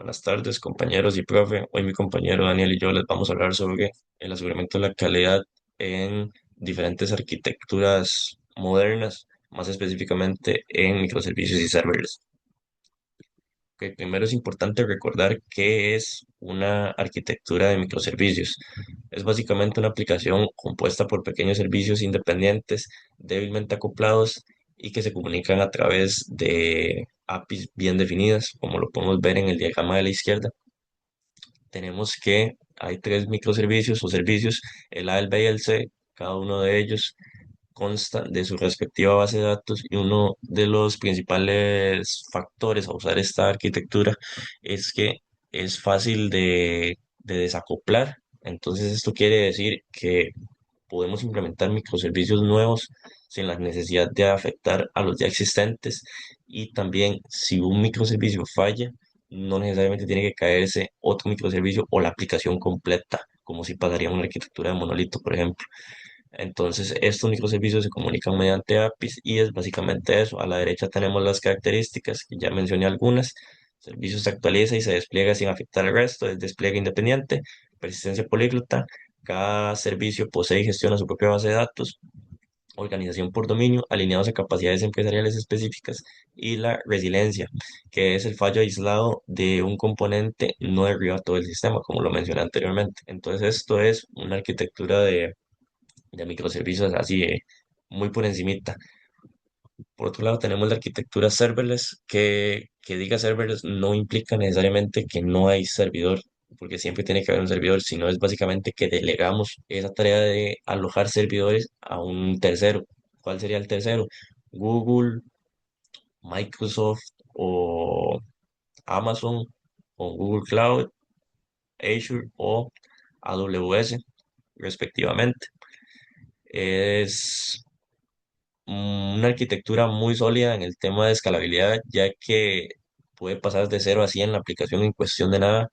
Buenas tardes, compañeros y profe. Hoy mi compañero Daniel y yo les vamos a hablar sobre el aseguramiento de la calidad en diferentes arquitecturas modernas, más específicamente en microservicios y serverless. Primero es importante recordar qué es una arquitectura de microservicios. Es básicamente una aplicación compuesta por pequeños servicios independientes, débilmente acoplados y que se comunican a través de APIs bien definidas, como lo podemos ver en el diagrama de la izquierda. Tenemos que hay tres microservicios o servicios, el A, el B y el C. Cada uno de ellos consta de su respectiva base de datos y uno de los principales factores a usar esta arquitectura es que es fácil de desacoplar. Entonces esto quiere decir que podemos implementar microservicios nuevos sin la necesidad de afectar a los ya existentes, y también si un microservicio falla, no necesariamente tiene que caerse otro microservicio o la aplicación completa, como si pasaría en una arquitectura de monolito, por ejemplo. Entonces, estos microservicios se comunican mediante APIs y es básicamente eso. A la derecha tenemos las características, que ya mencioné algunas. Servicio se actualiza y se despliega sin afectar al resto, es despliegue independiente, persistencia políglota. Cada servicio posee y gestiona su propia base de datos, organización por dominio, alineados a capacidades empresariales específicas, y la resiliencia, que es el fallo aislado de un componente, no derriba todo el sistema, como lo mencioné anteriormente. Entonces, esto es una arquitectura de microservicios así, muy por encimita. Por otro lado, tenemos la arquitectura serverless, que diga serverless no implica necesariamente que no hay servidor, porque siempre tiene que haber un servidor, sino es básicamente que delegamos esa tarea de alojar servidores a un tercero. ¿Cuál sería el tercero? Google, Microsoft o Amazon o Google Cloud, Azure o AWS, respectivamente. Es una arquitectura muy sólida en el tema de escalabilidad, ya que puede pasar de 0 a 100 la aplicación en cuestión de nada,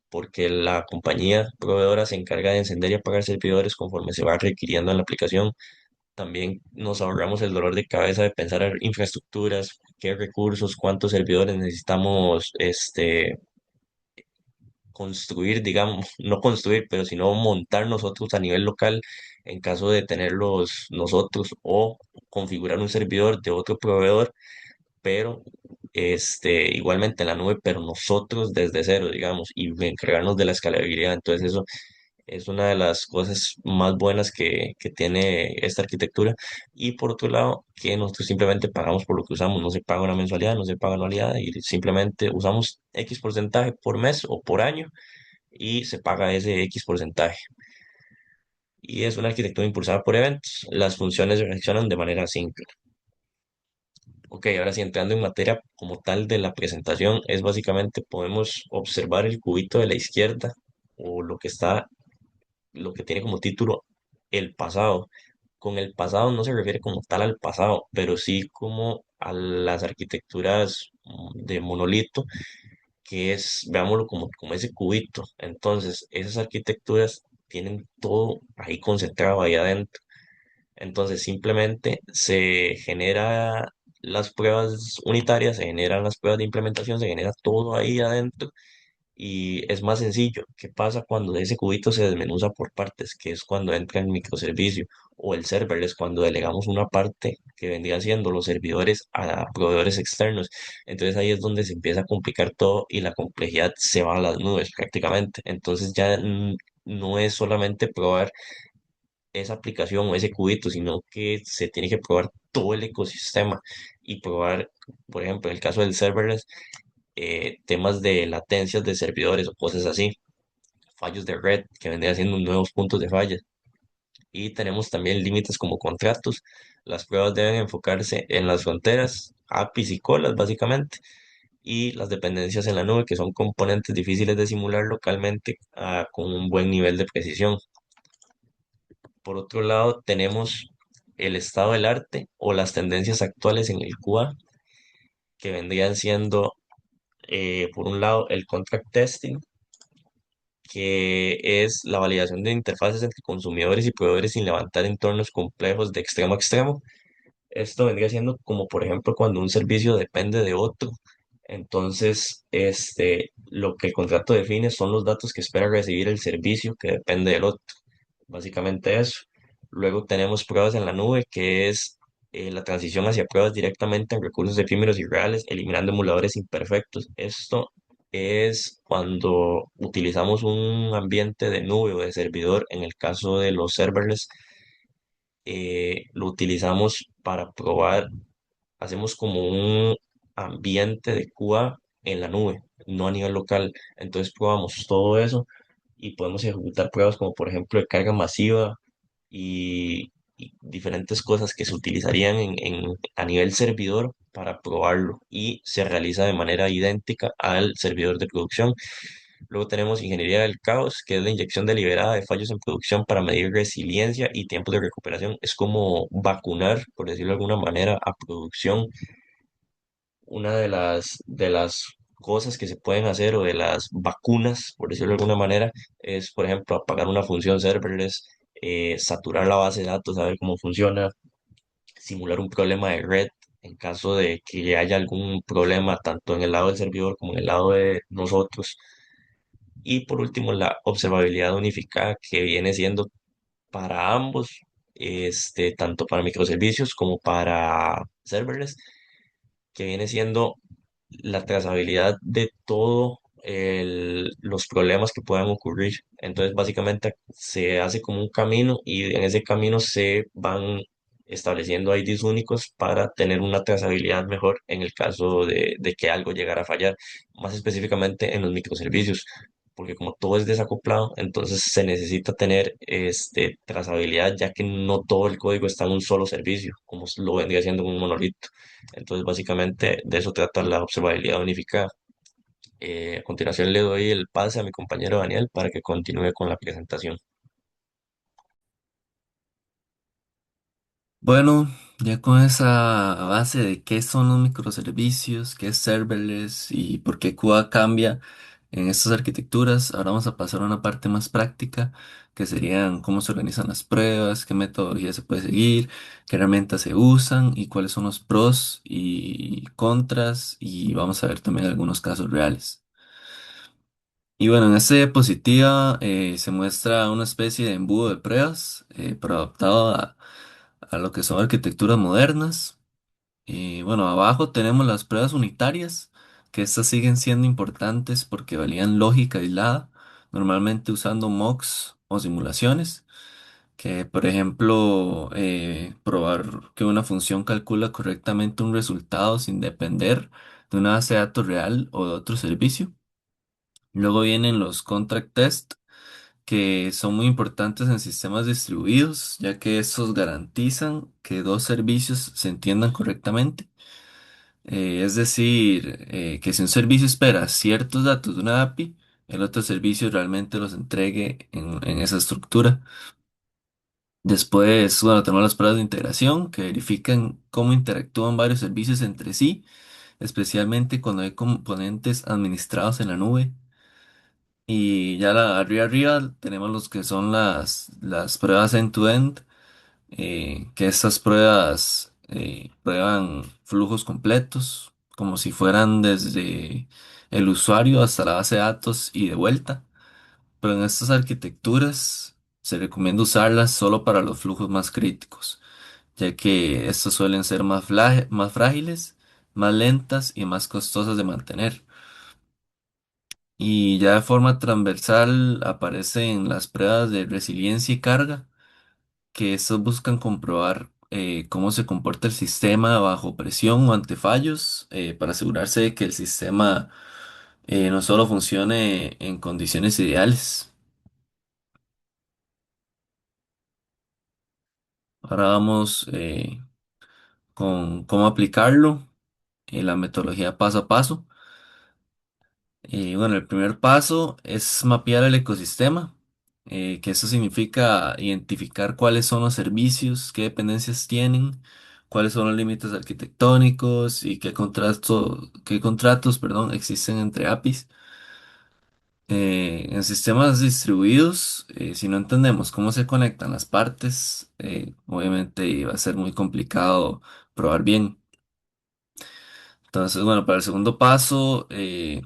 porque la compañía proveedora se encarga de encender y apagar servidores conforme se va requiriendo en la aplicación. También nos ahorramos el dolor de cabeza de pensar en infraestructuras, qué recursos, cuántos servidores necesitamos construir, digamos, no construir, pero sino montar nosotros a nivel local en caso de tenerlos nosotros, o configurar un servidor de otro proveedor, pero igualmente en la nube, pero nosotros desde cero, digamos, y encargarnos de la escalabilidad. Entonces eso es una de las cosas más buenas que tiene esta arquitectura. Y por otro lado, que nosotros simplemente pagamos por lo que usamos, no se paga una mensualidad, no se paga anualidad, y simplemente usamos X porcentaje por mes o por año y se paga ese X porcentaje. Y es una arquitectura impulsada por eventos. Las funciones reaccionan de manera asíncrona. Ok, ahora sí, entrando en materia como tal de la presentación, es básicamente podemos observar el cubito de la izquierda, o lo que tiene como título el pasado. Con el pasado no se refiere como tal al pasado, pero sí como a las arquitecturas de monolito, que es, veámoslo como ese cubito. Entonces, esas arquitecturas tienen todo ahí concentrado ahí adentro. Entonces, simplemente se genera las pruebas unitarias, se generan las pruebas de implementación, se genera todo ahí adentro y es más sencillo. ¿Qué pasa cuando ese cubito se desmenuza por partes? Que es cuando entra el microservicio o el server, es cuando delegamos una parte que vendría siendo los servidores a proveedores externos. Entonces ahí es donde se empieza a complicar todo y la complejidad se va a las nubes prácticamente. Entonces ya no es solamente probar esa aplicación o ese cubito, sino que se tiene que probar todo el ecosistema y probar, por ejemplo, en el caso del serverless, temas de latencias de servidores o cosas así, fallos de red que vendrían siendo nuevos puntos de falla. Y tenemos también límites como contratos. Las pruebas deben enfocarse en las fronteras, APIs y colas básicamente, y las dependencias en la nube, que son componentes difíciles de simular localmente, con un buen nivel de precisión. Por otro lado, tenemos el estado del arte o las tendencias actuales en el QA, que vendrían siendo, por un lado, el contract testing, que es la validación de interfaces entre consumidores y proveedores sin levantar entornos complejos de extremo a extremo. Esto vendría siendo como, por ejemplo, cuando un servicio depende de otro. Entonces, lo que el contrato define son los datos que espera recibir el servicio, que depende del otro. Básicamente eso. Luego tenemos pruebas en la nube, que es la transición hacia pruebas directamente en recursos efímeros y reales, eliminando emuladores imperfectos. Esto es cuando utilizamos un ambiente de nube o de servidor, en el caso de los serverless, lo utilizamos para probar, hacemos como un ambiente de QA en la nube, no a nivel local. Entonces probamos todo eso y podemos ejecutar pruebas como por ejemplo de carga masiva y diferentes cosas que se utilizarían a nivel servidor para probarlo y se realiza de manera idéntica al servidor de producción. Luego tenemos ingeniería del caos, que es la inyección deliberada de fallos en producción para medir resiliencia y tiempos de recuperación. Es como vacunar, por decirlo de alguna manera, a producción. Una de las cosas que se pueden hacer o de las vacunas, por decirlo de alguna manera, es, por ejemplo, apagar una función serverless, saturar la base de datos, saber cómo funciona, simular un problema de red en caso de que haya algún problema tanto en el lado del servidor como en el lado de nosotros. Y por último, la observabilidad unificada, que viene siendo para ambos, tanto para microservicios como para serverless, que viene siendo la trazabilidad de todos los problemas que puedan ocurrir. Entonces, básicamente se hace como un camino y en ese camino se van estableciendo IDs únicos para tener una trazabilidad mejor en el caso de que algo llegara a fallar, más específicamente en los microservicios. Porque como todo es desacoplado, entonces se necesita tener trazabilidad, ya que no todo el código está en un solo servicio, como lo vendría siendo en un monolito. Entonces, básicamente de eso trata la observabilidad unificada. A continuación le doy el pase a mi compañero Daniel para que continúe con la presentación. Bueno, ya con esa base de qué son los microservicios, qué es serverless y por qué QA cambia en estas arquitecturas, ahora vamos a pasar a una parte más práctica, que serían cómo se organizan las pruebas, qué metodología se puede seguir, qué herramientas se usan y cuáles son los pros y contras, y vamos a ver también algunos casos reales. Y bueno, en esta diapositiva se muestra una especie de embudo de pruebas, pero adaptado a lo que son arquitecturas modernas. Y bueno, abajo tenemos las pruebas unitarias, que estas siguen siendo importantes porque valían lógica aislada, normalmente usando mocks o simulaciones, que por ejemplo, probar que una función calcula correctamente un resultado sin depender de una base de datos real o de otro servicio. Luego vienen los contract test, que son muy importantes en sistemas distribuidos, ya que estos garantizan que dos servicios se entiendan correctamente. Es decir, que si un servicio espera ciertos datos de una API, el otro servicio realmente los entregue en esa estructura. Después, bueno, tenemos las pruebas de integración que verifican cómo interactúan varios servicios entre sí, especialmente cuando hay componentes administrados en la nube. Y ya arriba tenemos los que son las pruebas end-to-end, que estas pruebas prueban flujos completos, como si fueran desde el usuario hasta la base de datos y de vuelta. Pero en estas arquitecturas se recomienda usarlas solo para los flujos más críticos, ya que estos suelen ser más frágiles, más lentas y más costosas de mantener. Y ya de forma transversal aparecen las pruebas de resiliencia y carga, que estos buscan comprobar cómo se comporta el sistema bajo presión o ante fallos, para asegurarse de que el sistema no solo funcione en condiciones ideales. Ahora vamos con cómo aplicarlo, la metodología paso a paso. Y bueno, el primer paso es mapear el ecosistema, que eso significa identificar cuáles son los servicios, qué dependencias tienen, cuáles son los límites arquitectónicos y qué contratos, perdón, existen entre APIs. En sistemas distribuidos, si no entendemos cómo se conectan las partes, obviamente va a ser muy complicado probar bien. Entonces, bueno, para el segundo paso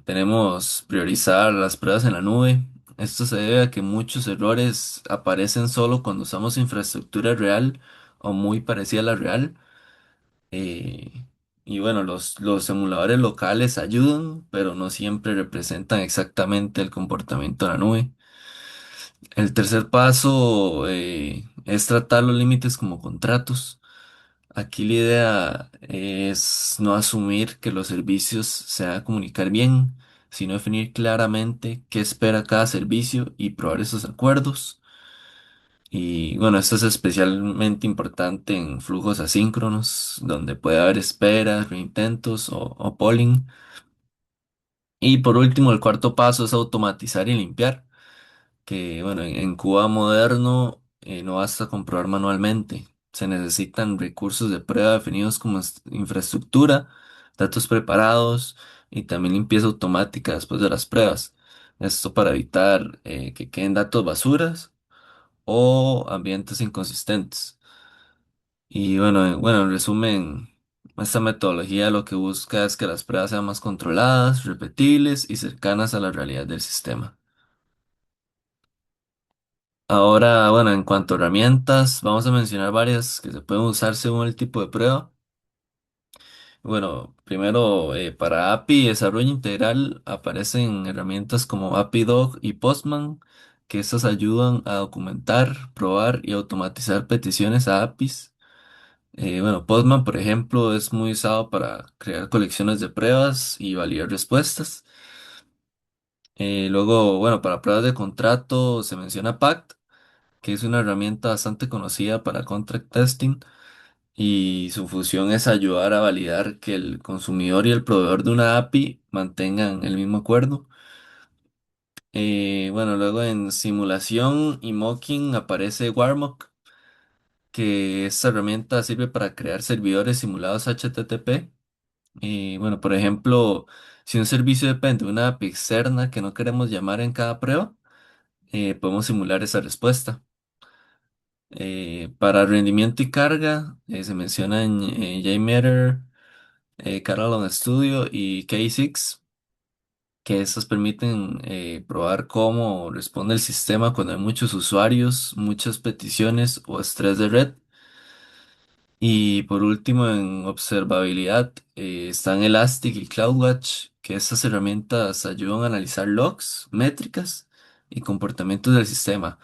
tenemos priorizar las pruebas en la nube. Esto se debe a que muchos errores aparecen solo cuando usamos infraestructura real o muy parecida a la real. Eh, y bueno, los emuladores locales ayudan, pero no siempre representan exactamente el comportamiento de la nube. El tercer paso es tratar los límites como contratos. Aquí la idea es no asumir que los servicios se van a comunicar bien, sino definir claramente qué espera cada servicio y probar esos acuerdos. Y bueno, esto es especialmente importante en flujos asíncronos, donde puede haber esperas, reintentos o polling. Y por último, el cuarto paso es automatizar y limpiar, que bueno, en Cuba moderno no basta comprobar manualmente. Se necesitan recursos de prueba definidos como infraestructura, datos preparados y también limpieza automática después de las pruebas. Esto para evitar que queden datos basuras o ambientes inconsistentes. Y bueno, en resumen, esta metodología lo que busca es que las pruebas sean más controladas, repetibles y cercanas a la realidad del sistema. Ahora, bueno, en cuanto a herramientas, vamos a mencionar varias que se pueden usar según el tipo de prueba. Bueno, primero, para API y desarrollo integral aparecen herramientas como APIDog y Postman, que estas ayudan a documentar, probar y automatizar peticiones a APIs. Bueno, Postman, por ejemplo, es muy usado para crear colecciones de pruebas y validar respuestas. Luego, bueno, para pruebas de contrato se menciona PACT, que es una herramienta bastante conocida para contract testing y su función es ayudar a validar que el consumidor y el proveedor de una API mantengan el mismo acuerdo. Bueno, luego en simulación y mocking aparece Warmock, que esta herramienta sirve para crear servidores simulados HTTP. Y bueno, por ejemplo, si un servicio depende de una API externa que no queremos llamar en cada prueba, podemos simular esa respuesta. Para rendimiento y carga, se mencionan JMeter, Catalan Studio y K6, que estos permiten probar cómo responde el sistema cuando hay muchos usuarios, muchas peticiones o estrés de red. Y por último, en observabilidad, están Elastic y CloudWatch, que estas herramientas ayudan a analizar logs, métricas y comportamientos del sistema,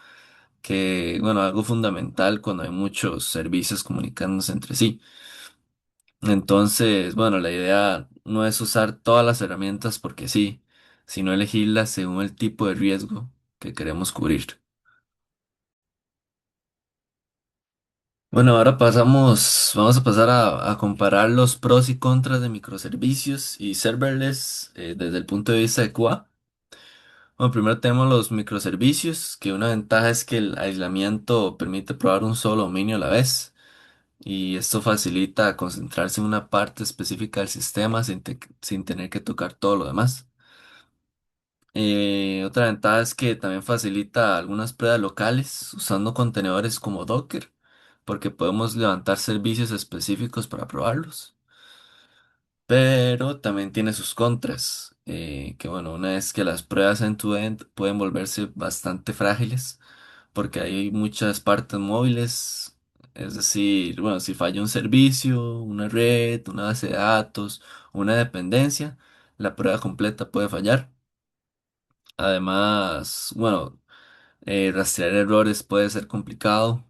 que, bueno, algo fundamental cuando hay muchos servicios comunicándose entre sí. Entonces, bueno, la idea no es usar todas las herramientas porque sí, sino elegirlas según el tipo de riesgo que queremos cubrir. Bueno, ahora vamos a pasar a comparar los pros y contras de microservicios y serverless desde el punto de vista de QA. Bueno, primero tenemos los microservicios, que una ventaja es que el aislamiento permite probar un solo dominio a la vez. Y esto facilita concentrarse en una parte específica del sistema sin tener que tocar todo lo demás. Otra ventaja es que también facilita algunas pruebas locales usando contenedores como Docker, porque podemos levantar servicios específicos para probarlos. Pero también tiene sus contras, que bueno, una es que las pruebas end-to-end pueden volverse bastante frágiles porque hay muchas partes móviles, es decir, bueno, si falla un servicio, una red, una base de datos, una dependencia, la prueba completa puede fallar. Además, bueno, rastrear errores puede ser complicado.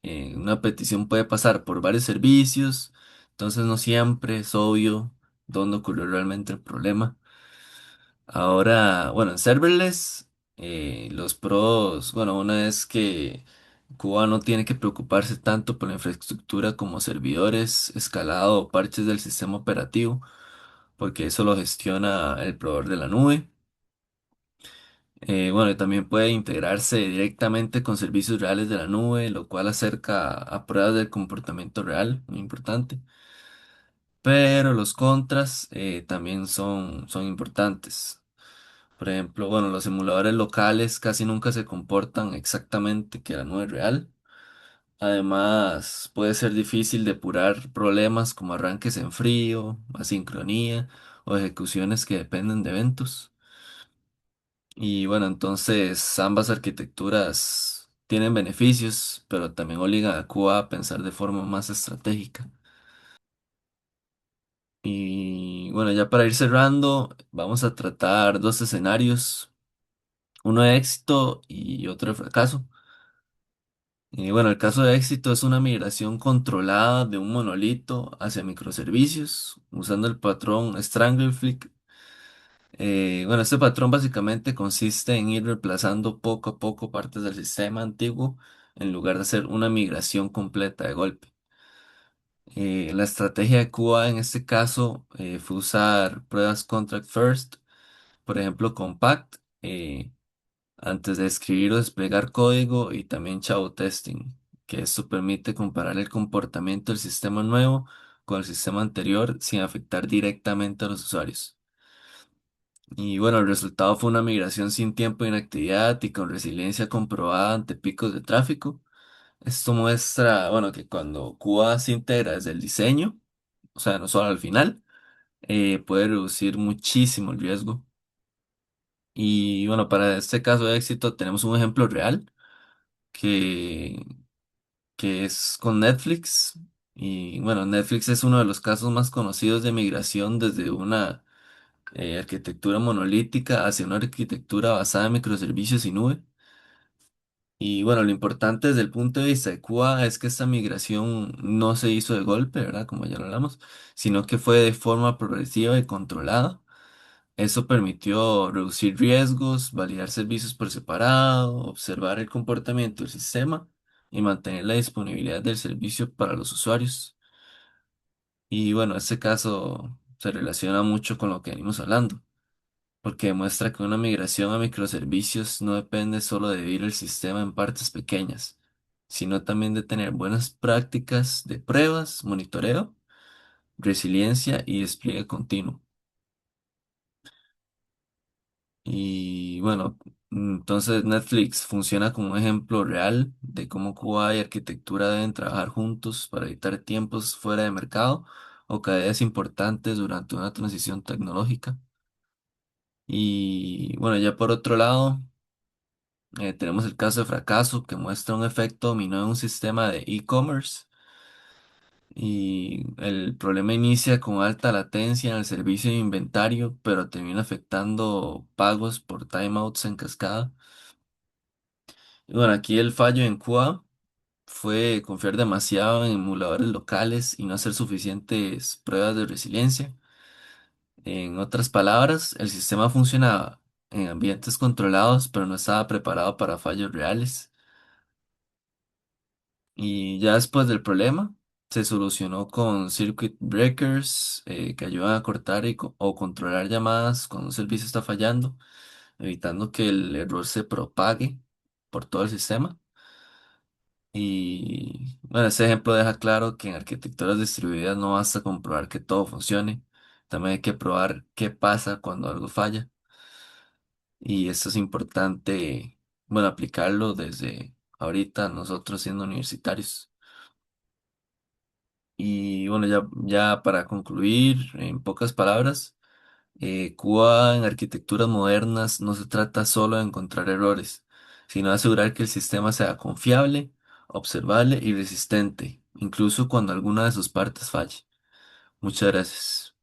Una petición puede pasar por varios servicios, entonces no siempre es obvio dónde ocurrió realmente el problema. Ahora, bueno, en serverless, los pros, bueno, una es que Cuba no tiene que preocuparse tanto por la infraestructura como servidores, escalado o parches del sistema operativo, porque eso lo gestiona el proveedor de la nube. Bueno, y también puede integrarse directamente con servicios reales de la nube, lo cual acerca a pruebas del comportamiento real, muy importante. Pero los contras también son importantes. Por ejemplo, bueno, los emuladores locales casi nunca se comportan exactamente que la nube real. Además, puede ser difícil depurar problemas como arranques en frío, asincronía o ejecuciones que dependen de eventos. Y bueno, entonces ambas arquitecturas tienen beneficios, pero también obligan a Cuba a pensar de forma más estratégica. Y bueno, ya para ir cerrando, vamos a tratar dos escenarios, uno de éxito y otro de fracaso. Y bueno, el caso de éxito es una migración controlada de un monolito hacia microservicios usando el patrón Strangleflick. Bueno, este patrón básicamente consiste en ir reemplazando poco a poco partes del sistema antiguo en lugar de hacer una migración completa de golpe. La estrategia de Cuba en este caso fue usar pruebas contract first, por ejemplo, Compact, antes de escribir o desplegar código y también Chavo Testing, que esto permite comparar el comportamiento del sistema nuevo con el sistema anterior sin afectar directamente a los usuarios. Y bueno, el resultado fue una migración sin tiempo de inactividad y con resiliencia comprobada ante picos de tráfico. Esto muestra, bueno, que cuando Cuba se integra desde el diseño, o sea, no solo al final, puede reducir muchísimo el riesgo. Y bueno, para este caso de éxito tenemos un ejemplo real que, que es con Netflix. Y bueno, Netflix es uno de los casos más conocidos de migración desde una arquitectura monolítica hacia una arquitectura basada en microservicios y nube. Y bueno, lo importante desde el punto de vista de Cuba es que esta migración no se hizo de golpe, ¿verdad? Como ya lo hablamos, sino que fue de forma progresiva y controlada. Eso permitió reducir riesgos, validar servicios por separado, observar el comportamiento del sistema y mantener la disponibilidad del servicio para los usuarios. Y bueno, este caso se relaciona mucho con lo que venimos hablando, porque demuestra que una migración a microservicios no depende solo de dividir el sistema en partes pequeñas, sino también de tener buenas prácticas de pruebas, monitoreo, resiliencia y despliegue continuo. Y bueno, entonces Netflix funciona como un ejemplo real de cómo Cuba y arquitectura deben trabajar juntos para evitar tiempos fuera de mercado o caídas importantes durante una transición tecnológica. Y bueno, ya por otro lado, tenemos el caso de fracaso que muestra un efecto dominó en un sistema de e-commerce y el problema inicia con alta latencia en el servicio de inventario, pero termina afectando pagos por timeouts en cascada. Y bueno, aquí el fallo en QA fue confiar demasiado en emuladores locales y no hacer suficientes pruebas de resiliencia. En otras palabras, el sistema funcionaba en ambientes controlados, pero no estaba preparado para fallos reales. Y ya después del problema, se solucionó con circuit breakers que ayudan a cortar o controlar llamadas cuando un servicio está fallando, evitando que el error se propague por todo el sistema. Y bueno, ese ejemplo deja claro que en arquitecturas distribuidas no basta con probar que todo funcione, también hay que probar qué pasa cuando algo falla. Y esto es importante, bueno, aplicarlo desde ahorita nosotros siendo universitarios. Y bueno, ya para concluir, en pocas palabras, Cuba en arquitecturas modernas no se trata solo de encontrar errores, sino de asegurar que el sistema sea confiable, observable y resistente, incluso cuando alguna de sus partes falle. Muchas gracias.